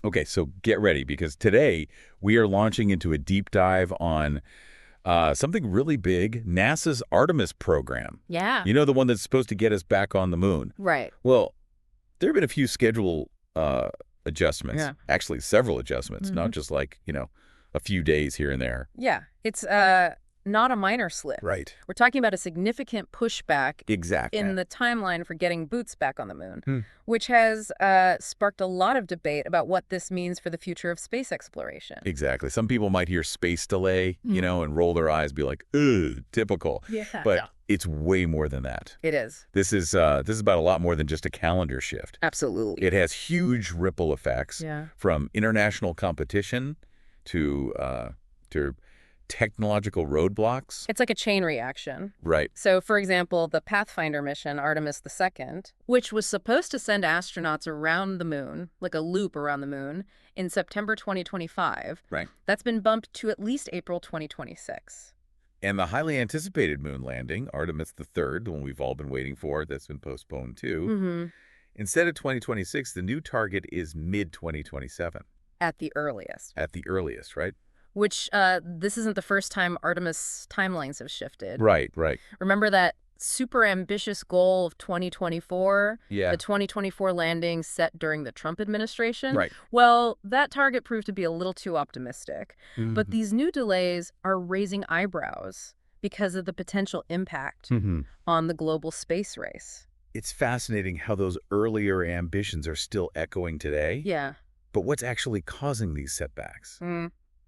Okay, so get ready because today we are launching into a deep dive on something really big, NASA's Artemis program. Yeah. You know, the one that's supposed to get us back on the moon. Right. Well, there have been a few schedule adjustments, Yeah. actually several adjustments, Hmm. not just like, a few days here and there. Yeah. It's not a minor slip. Right. We're talking about a significant pushback Exactly. in the timeline for getting boots back on the moon, Hmm. which has sparked a lot of debate about what this means for the future of space exploration. Exactly. Some people might hear space delay, Mhm. and roll their eyes, be like, ugh, typical. Yeah. But it's way more than that. It is. This is about a lot more than just a calendar shift. Absolutely. It has huge ripple effects Yeah. from international competition to technological roadblocks. It's like a chain reaction. Right. So, for example, the Pathfinder mission, Artemis II, which was supposed to send astronauts around the moon, like a loop around the moon, in September 2025, Right. that's been bumped to at least April 2026. And the highly anticipated moon landing, Artemis III, the one we've all been waiting for, that's been postponed too. Mm-hmm. Instead of 2026, the new target is mid-2027 At the earliest. at the earliest, right? Which, this isn't the first time Artemis timelines have shifted. Right, right. Remember that super ambitious goal of 2024? Yeah. The 2024 landing set during the Trump administration? Right. Well, that target proved to be a little too optimistic. But Mhm. these new delays are raising eyebrows because of the potential impact Mhm. on the global space race. It's fascinating how those earlier ambitions are still echoing today. Yeah. But what's actually causing these setbacks?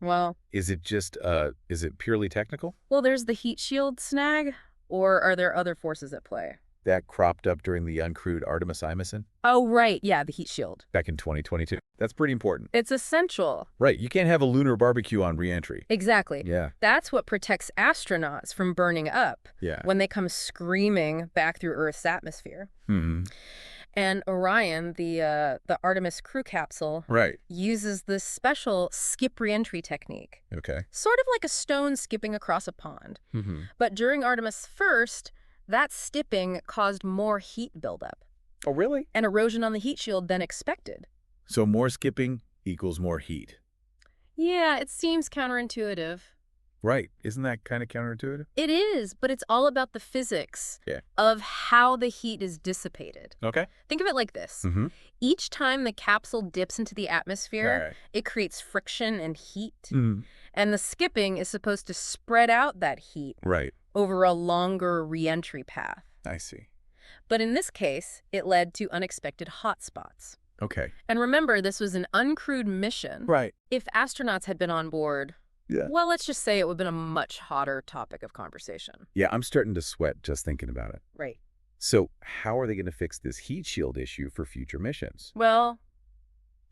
Well, Is it purely technical? there's the heat shield snag, or are there other forces at play? That cropped up during the uncrewed Artemis I mission Oh, right. Yeah, the heat shield. back in 2022. That's pretty important. It's essential. Right, you can't have a lunar barbecue on reentry. Exactly. Yeah, That's what protects astronauts from burning up yeah. when they come screaming back through Earth's atmosphere. Hmm. And Orion, the Artemis crew capsule, Right. uses this special skip reentry technique, Okay. sort of like a stone skipping across a pond. Hmm. But during Artemis first, that skipping caused more heat buildup Oh, really? and erosion on the heat shield than expected. So more skipping equals more heat. Yeah, it seems counterintuitive. Right. Isn't that kind of counterintuitive? It is, but it's all about the physics Yeah. of how the heat is dissipated. Okay. Think of it like this. Mm-hmm. Each time the capsule dips into the atmosphere, Right. it creates friction and heat. Mm. And the skipping is supposed to spread out that heat Right. over a longer reentry path. I see. But in this case, it led to unexpected hotspots. Okay. And remember, this was an uncrewed mission. Right. If astronauts had been on board, Yeah. well, let's just say it would have been a much hotter topic of conversation. Yeah, I'm starting to sweat just thinking about it. Right. So how are they going to fix this heat shield issue for future missions? Well,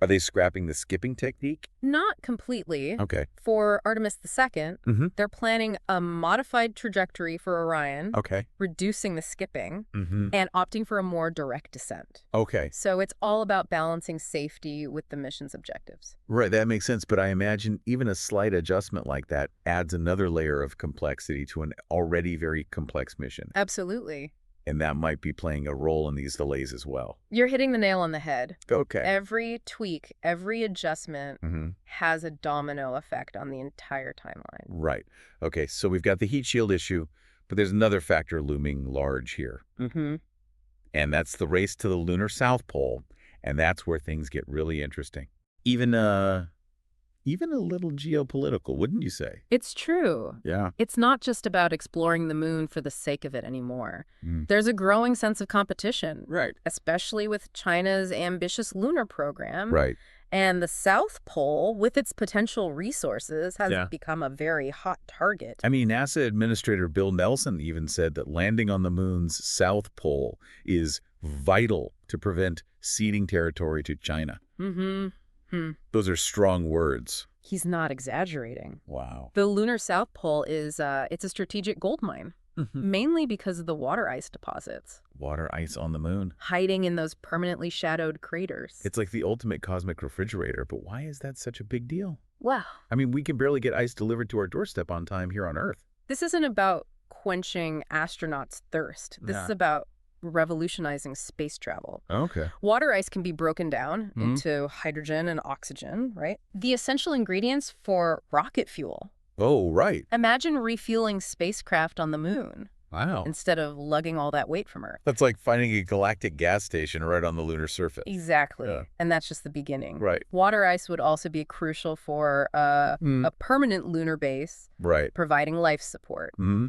Are they scrapping the skipping technique? not completely. Okay. For Artemis II, Mm-hmm. they're planning a modified trajectory for Orion, Okay. reducing the skipping, Mm-hmm. and opting for a more direct descent. Okay. So it's all about balancing safety with the mission's objectives. Right, that makes sense. But I imagine even a slight adjustment like that adds another layer of complexity to an already very complex mission. Absolutely. And that might be playing a role in these delays as well. You're hitting the nail on the head. Okay. Every tweak, every adjustment Mm-hmm. has a domino effect on the entire timeline. Right. Okay, so we've got the heat shield issue, but there's another factor looming large here. Mm-hmm. And that's the race to the lunar South Pole. And that's where things get really interesting. Even a little geopolitical, wouldn't you say? It's true. Yeah. It's not just about exploring the moon for the sake of it anymore. Mm. There's a growing sense of competition, Right. especially with China's ambitious lunar program. Right. And the South Pole, with its potential resources, has Yeah. become a very hot target. I mean, NASA Administrator Bill Nelson even said that landing on the moon's South Pole is vital to prevent ceding territory to China. Mm-hmm. Those are strong words. He's not exaggerating. Wow. The lunar South Pole is it's a strategic gold mine, mainly because of the water ice deposits, Water ice on the moon. hiding in those permanently shadowed craters. It's like the ultimate cosmic refrigerator, but why is that such a big deal? Wow. I mean, we can barely get ice delivered to our doorstep on time here on Earth. This isn't about quenching astronauts' thirst. This Yeah. is about revolutionizing space travel. Okay. Water ice can be broken down Mhm. into hydrogen and oxygen, right? The essential ingredients for rocket fuel. Oh, right. Imagine refueling spacecraft on the moon Wow. instead of lugging all that weight from Earth. That's like finding a galactic gas station right on the lunar surface. Exactly. Yeah. And that's just the beginning. Right. Water ice would also be crucial for a permanent lunar base, Right. providing life support, Hmm.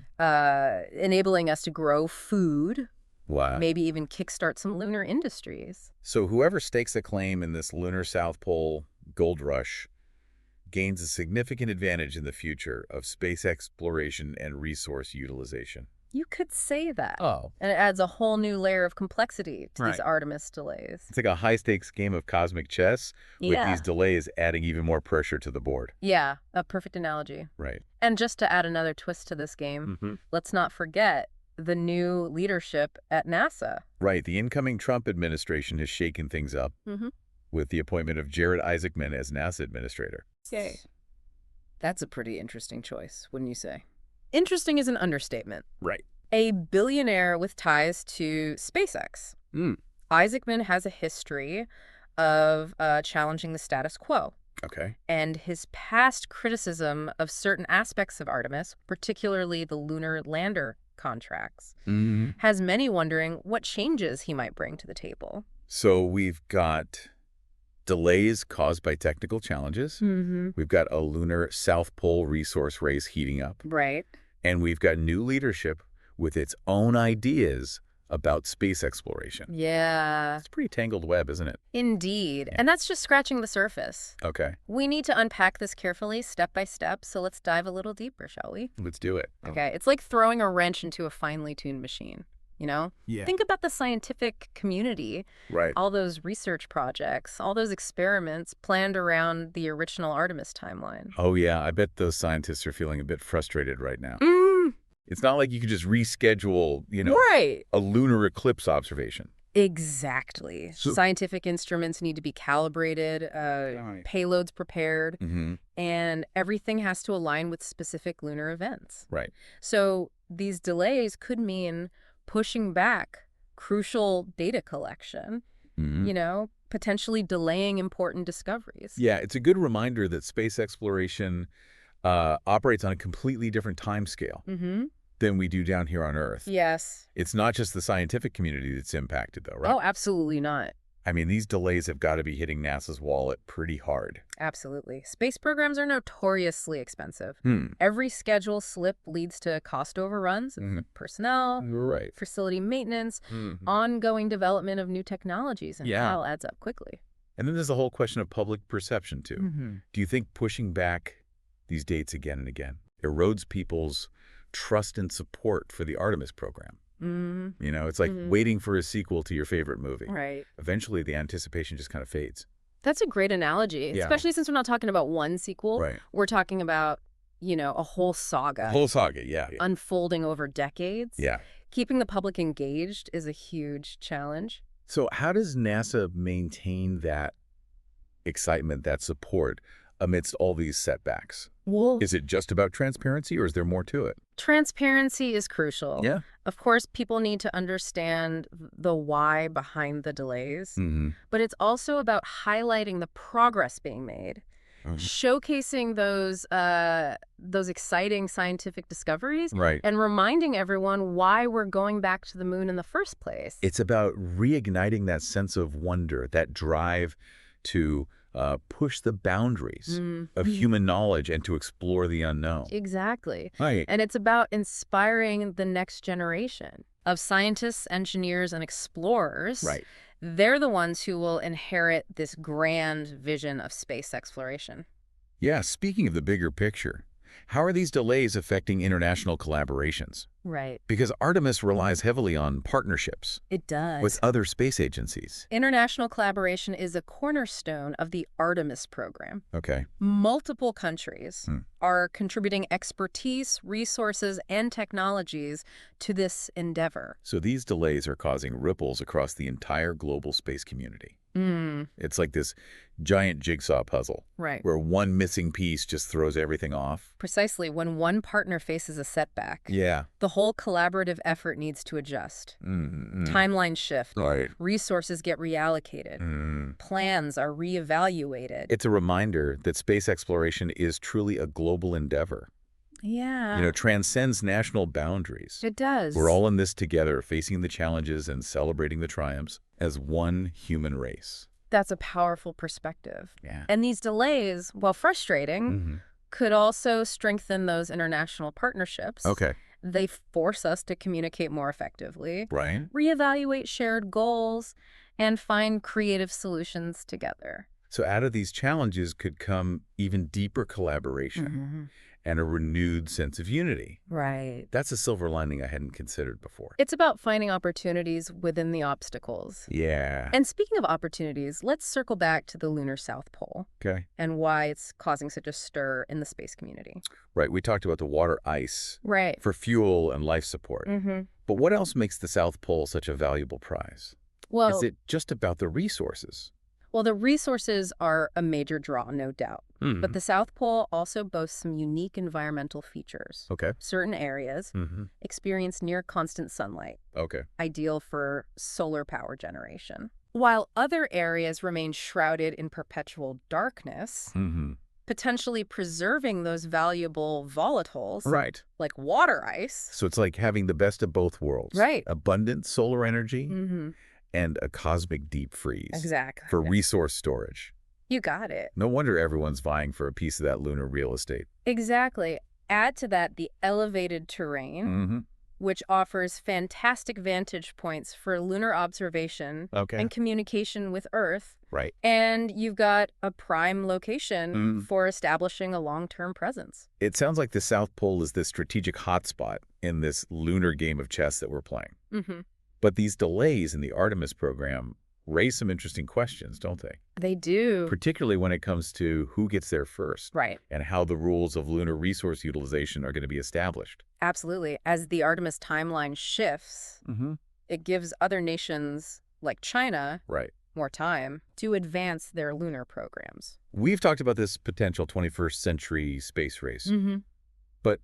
enabling us to grow food, Wow. maybe even kickstart some lunar industries. So whoever stakes a claim in this lunar South Pole gold rush gains a significant advantage in the future of space exploration and resource utilization. You could say that. Oh. And it adds a whole new layer of complexity to these Right. Artemis delays. It's like a high-stakes game of cosmic chess with Yeah. these delays adding even more pressure to the board. Yeah, a perfect analogy. Right. And just to add another twist to this game, Mm-hmm. let's not forget the new leadership at NASA. Right. The incoming Trump administration has shaken things up Mhm. with the appointment of Jared Isaacman as NASA administrator. Yay. That's a pretty interesting choice, wouldn't you say? Interesting is an understatement. Right. A billionaire with ties to SpaceX. Mm. Isaacman has a history of challenging the status quo. Okay. And his past criticism of certain aspects of Artemis, particularly the lunar lander contracts, Mm-hmm. has many wondering what changes he might bring to the table. So we've got delays caused by technical challenges. Mm-hmm. We've got a lunar South Pole resource race heating up. Right. And we've got new leadership with its own ideas about space exploration. Yeah, It's a pretty tangled web, isn't it? indeed. Yeah. And that's just scratching the surface. Okay. We need to unpack this carefully, step by step, so let's dive a little deeper, shall we? Let's do it. Okay, it's like throwing a wrench into a finely tuned machine, you know? Yeah. Think about the scientific community, Right. all those research projects, all those experiments planned around the original Artemis timeline. Oh, yeah. I bet those scientists are feeling a bit frustrated right now. Mm, It's not like you can just reschedule, right. a lunar eclipse observation. Exactly. So- Scientific instruments need to be calibrated, payloads prepared, Mm-hmm. and everything has to align with specific lunar events. Right. So these delays could mean pushing back crucial data collection, Mm-hmm. Potentially delaying important discoveries. Yeah, it's a good reminder that space exploration operates on a completely different time scale Mm-hmm. than we do down here on Earth. Yes. It's not just the scientific community that's impacted, though, right? Oh, absolutely not. I mean, these delays have got to be hitting NASA's wallet pretty hard. Absolutely. Space programs are notoriously expensive. Hmm. Every schedule slip leads to cost overruns of Mhm. personnel, You're right. facility maintenance, Mhm. ongoing development of new technologies, and Yeah. that all adds up quickly. And then there's the whole question of public perception, too. Mm-hmm. Do you think pushing back these dates again and again erodes people's trust and support for the Artemis program? Mm-hmm. It's like Mhm. waiting for a sequel to your favorite movie. Right. Eventually, the anticipation just kind of fades. That's a great analogy, Yeah. especially since we're not talking about one sequel. Right. We're talking about, a whole saga Whole saga, yeah. unfolding over decades. Yeah. Keeping the public engaged is a huge challenge. So how does NASA maintain that excitement, that support amidst all these setbacks? Well, Is it just about transparency or is there more to it? transparency is crucial. Yeah. Of course, people need to understand the why behind the delays, Mm-hmm. but it's also about highlighting the progress being made, showcasing those exciting scientific discoveries, Right. and reminding everyone why we're going back to the moon in the first place. It's about reigniting that sense of wonder, that drive to push the boundaries of human knowledge and to explore the unknown. Exactly. Right. And it's about inspiring the next generation of scientists, engineers, and explorers. Right. They're the ones who will inherit this grand vision of space exploration. Yeah, speaking of the bigger picture, how are these delays affecting international collaborations? Right. Because Artemis relies heavily on partnerships It does. with other space agencies. International collaboration is a cornerstone of the Artemis program. Okay. Multiple countries Hmm. are contributing expertise, resources, and technologies to this endeavor. So these delays are causing ripples across the entire global space community. Mm, It's like this giant jigsaw puzzle right. where one missing piece just throws everything off. Precisely. When one partner faces a setback, Yeah. the whole collaborative effort needs to adjust. Mm-hmm. Timelines shift. Right. Resources get reallocated. Mm. Plans are reevaluated. It's a reminder that space exploration is truly a global endeavor. Yeah. Transcends national boundaries. It does. We're all in this together, facing the challenges and celebrating the triumphs as one human race. That's a powerful perspective. Yeah. And these delays, while frustrating, Mm-hmm. could also strengthen those international partnerships. Okay. They force us to communicate more effectively, Right. reevaluate shared goals, and find creative solutions together. So out of these challenges could come even deeper collaboration and a renewed sense of unity. Right. That's a silver lining I hadn't considered before. It's about finding opportunities within the obstacles. Yeah. And speaking of opportunities, let's circle back to the lunar South Pole Okay. and why it's causing such a stir in the space community. Right. We talked about the water ice Right. for fuel and life support. Mm-hmm. But what else makes the South Pole such a valuable prize? Well, Is it just about the resources? well, the resources are a major draw, no doubt. Mhm. But the South Pole also boasts some unique environmental features. Okay. Certain areas Mm-hmm. experience near constant sunlight, Okay. ideal for solar power generation. While other areas remain shrouded in perpetual darkness, Mm-hmm. potentially preserving those valuable volatiles, Right. like water ice. So it's like having the best of both worlds. Right. Abundant solar energy Mm-hmm. and a cosmic deep freeze Exactly. for resource storage. You got it. No wonder everyone's vying for a piece of that lunar real estate. Exactly. Add to that the elevated terrain, Mm-hmm. which offers fantastic vantage points for lunar observation Okay. and communication with Earth. Right. And you've got a prime location Mm. for establishing a long-term presence. It sounds like the South Pole is this strategic hotspot in this lunar game of chess that we're playing. Mm-hmm. But these delays in the Artemis program raise some interesting questions, don't they? They do. Particularly when it comes to who gets there first Right. and how the rules of lunar resource utilization are going to be established. Absolutely. As the Artemis timeline shifts, Mm-hmm. it gives other nations like China Right. more time to advance their lunar programs. We've talked about this potential 21st century space race. Mm-hmm. But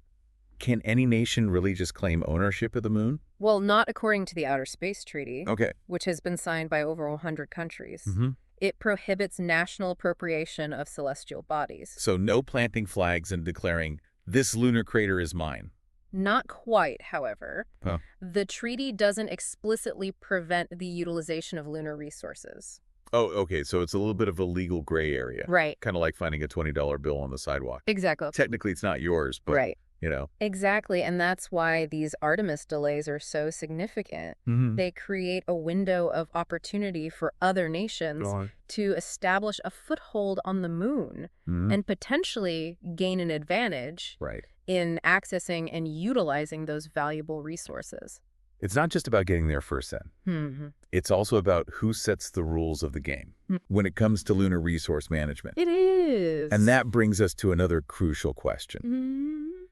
can any nation really just claim ownership of the moon? Well, not according to the Outer Space Treaty, Okay. which has been signed by over 100 countries. Mm-hmm. It prohibits national appropriation of celestial bodies. So no planting flags and declaring, this lunar crater is mine. Not quite, however. Huh. The treaty doesn't explicitly prevent the utilization of lunar resources. Oh, okay. So it's a little bit of a legal gray area. Right. Kind of like finding a $20 bill on the sidewalk. Exactly. Technically, it's not yours, but, Right. you know. Exactly. And that's why these Artemis delays are so significant. Mm-hmm. They create a window of opportunity for other nations to establish a foothold on the moon Mm-hmm. and potentially gain an advantage Right. in accessing and utilizing those valuable resources. It's not just about getting there first, then. Mm-hmm. It's also about who sets the rules of the game when it comes to lunar resource management. It is. And that brings us to another crucial question. Mhm.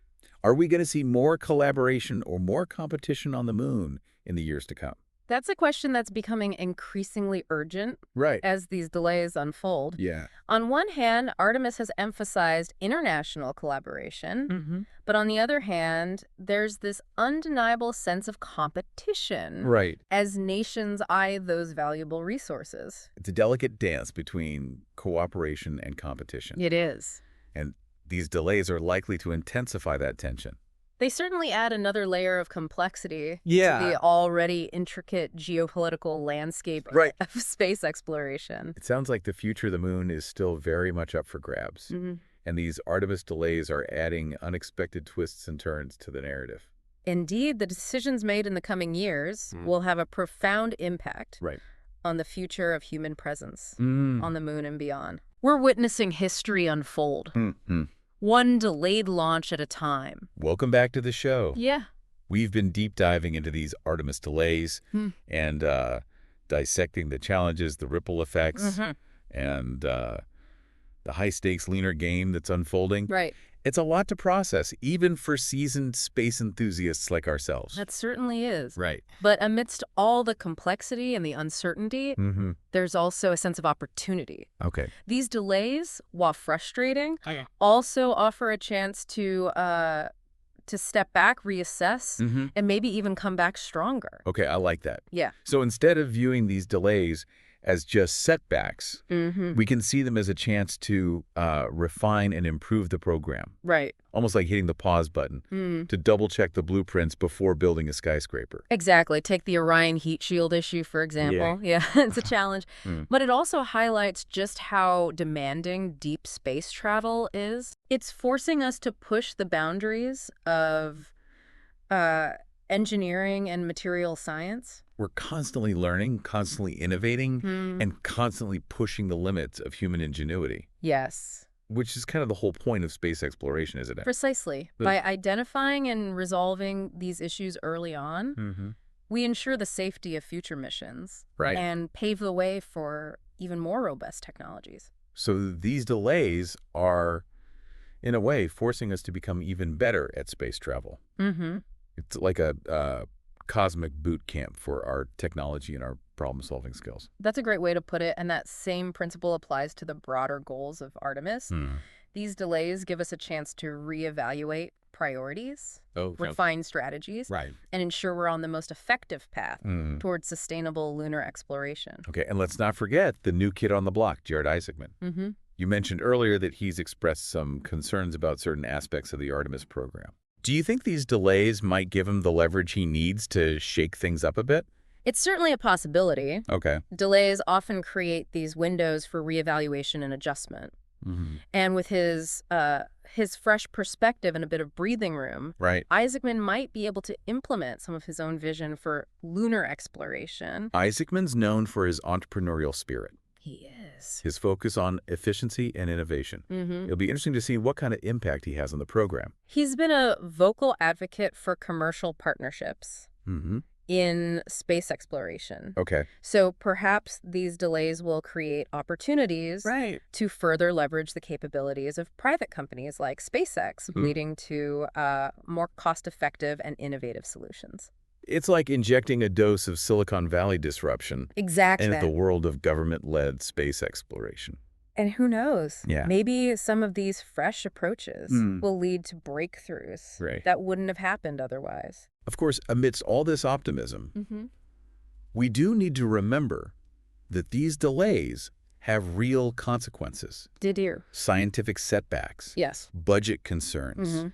Are we going to see more collaboration or more competition on the moon in the years to come? That's a question that's becoming increasingly urgent Right. as these delays unfold. Yeah. On one hand, Artemis has emphasized international collaboration, Mm-hmm. but on the other hand, there's this undeniable sense of competition Right. as nations eye those valuable resources. It's a delicate dance between cooperation and competition. It is. And these delays are likely to intensify that tension. They certainly add another layer of complexity Yeah. to the already intricate geopolitical landscape Right. of space exploration. It sounds like the future of the moon is still very much up for grabs. Mhm. And these Artemis delays are adding unexpected twists and turns to the narrative. Indeed, the decisions made in the coming years Mm. will have a profound impact Right. on the future of human presence Mm. on the moon and beyond. We're witnessing history unfold, Mm-hmm. one delayed launch at a time. Welcome back to the show. Yeah. We've been deep diving into these Artemis delays and dissecting the challenges, the ripple effects, Mhm. and the high-stakes lunar game that's unfolding. Right. It's a lot to process, even for seasoned space enthusiasts like ourselves. That certainly is. Right. But amidst all the complexity and the uncertainty, Mm-hmm. there's also a sense of opportunity. Okay. These delays, while frustrating, Okay. also offer a chance to step back, reassess, Mm-hmm. and maybe even come back stronger. Okay, I like that. Yeah. So instead of viewing these delays as just setbacks, Mm-hmm. we can see them as a chance to refine and improve the program. Right. Almost like hitting the pause button to double-check the blueprints before building a skyscraper. Exactly. Take the Orion heat shield issue, for example. Yeah, it's a challenge. But it also highlights just how demanding deep space travel is. It's forcing us to push the boundaries of engineering and material science. We're constantly learning, constantly innovating, and constantly pushing the limits of human ingenuity, Yes, which is kind of the whole point of space exploration, isn't it? precisely. But- By identifying and resolving these issues early on, Mm-hmm. we ensure the safety of future missions Right. and pave the way for even more robust technologies. So these delays are, in a way, forcing us to become even better at space travel. Mm-hmm. It's like a cosmic boot camp for our technology and our problem-solving skills. That's a great way to put it, and that same principle applies to the broader goals of Artemis. These delays give us a chance to reevaluate priorities, Oh, refine strategies, right. and ensure we're on the most effective path Mm. towards sustainable lunar exploration. Okay, and let's not forget the new kid on the block, Jared Isaacman. Mm-hmm. You mentioned earlier that he's expressed some concerns about certain aspects of the Artemis program. Do you think these delays might give him the leverage he needs to shake things up a bit? It's certainly a possibility. Okay. Delays often create these windows for reevaluation and adjustment. Mm-hmm. And with his fresh perspective and a bit of breathing room, Right. Isaacman might be able to implement some of his own vision for lunar exploration. Isaacman's known for his entrepreneurial spirit, He is. his focus on efficiency and innovation. Mm-hmm. It'll be interesting to see what kind of impact he has on the program. He's been a vocal advocate for commercial partnerships Mm-hmm. in space exploration. Okay. So perhaps these delays will create opportunities Right. to further leverage the capabilities of private companies like SpaceX, leading to more cost-effective and innovative solutions. It's like injecting a dose of Silicon Valley disruption Exactly. into the world of government-led space exploration. And who knows? Yeah. Maybe some of these fresh approaches will lead to breakthroughs Right. that wouldn't have happened otherwise. Of course, amidst all this optimism, Mm-hmm. we do need to remember that these delays have real consequences. Didier. Scientific setbacks, Yes. budget concerns, Mm-hmm.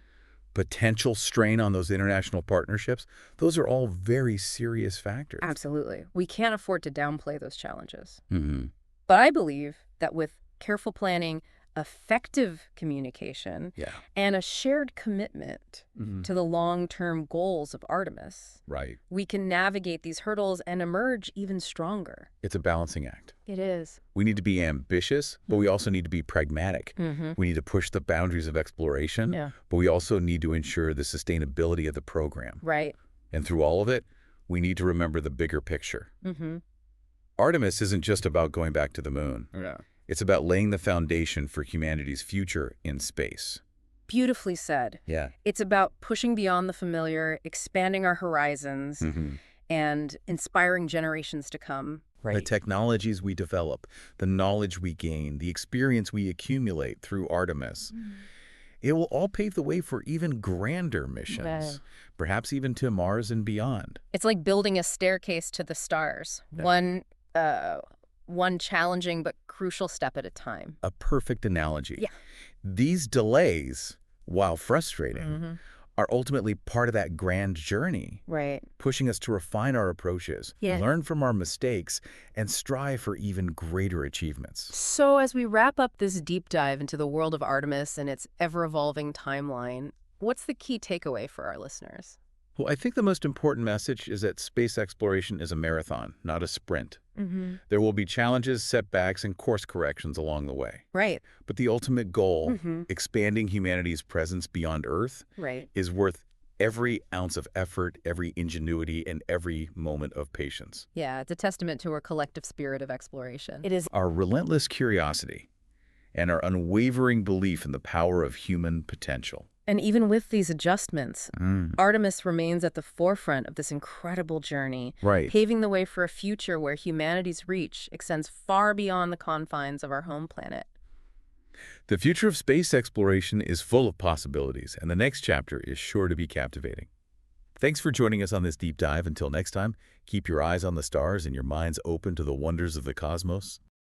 potential strain on those international partnerships. Those are all very serious factors. Absolutely. We can't afford to downplay those challenges. Mm-hmm. But I believe that with careful planning, effective communication, Yeah. and a shared commitment Mm-hmm. to the long-term goals of Artemis, Right. we can navigate these hurdles and emerge even stronger. It's a balancing act. It is. We need to be ambitious, but we also need to be pragmatic. Mm-hmm. We need to push the boundaries of exploration, Yeah. but we also need to ensure the sustainability of the program. Right. And through all of it, we need to remember the bigger picture. Mm-hmm. Artemis isn't just about going back to the moon. Yeah. It's about laying the foundation for humanity's future in space. Beautifully said. Yeah. It's about pushing beyond the familiar, expanding our horizons, Mm-hmm. and inspiring generations to come. The technologies we develop, the knowledge we gain, the experience we accumulate through Artemis, it will all pave the way for even grander missions, Right. perhaps even to Mars and beyond. It's like building a staircase to the stars, Yeah. one challenging but crucial step at a time. A perfect analogy. Yeah. These delays, while frustrating, Mm-hmm. are ultimately part of that grand journey, Right. pushing us to refine our approaches, Yeah. learn from our mistakes, and strive for even greater achievements. So as we wrap up this deep dive into the world of Artemis and its ever-evolving timeline, what's the key takeaway for our listeners? Well, I think the most important message is that space exploration is a marathon, not a sprint. Mm-hmm. There will be challenges, setbacks, and course corrections along the way. Right. But the ultimate goal, Mm-hmm. expanding humanity's presence beyond Earth, Right. is worth every ounce of effort, every ingenuity, and every moment of patience. Yeah, it's a testament to our collective spirit of exploration. It is. Our relentless curiosity and our unwavering belief in the power of human potential. And even with these adjustments, Mm. Artemis remains at the forefront of this incredible journey, Right. paving the way for a future where humanity's reach extends far beyond the confines of our home planet. The future of space exploration is full of possibilities, and the next chapter is sure to be captivating. Thanks for joining us on this deep dive. Until next time, keep your eyes on the stars and your minds open to the wonders of the cosmos.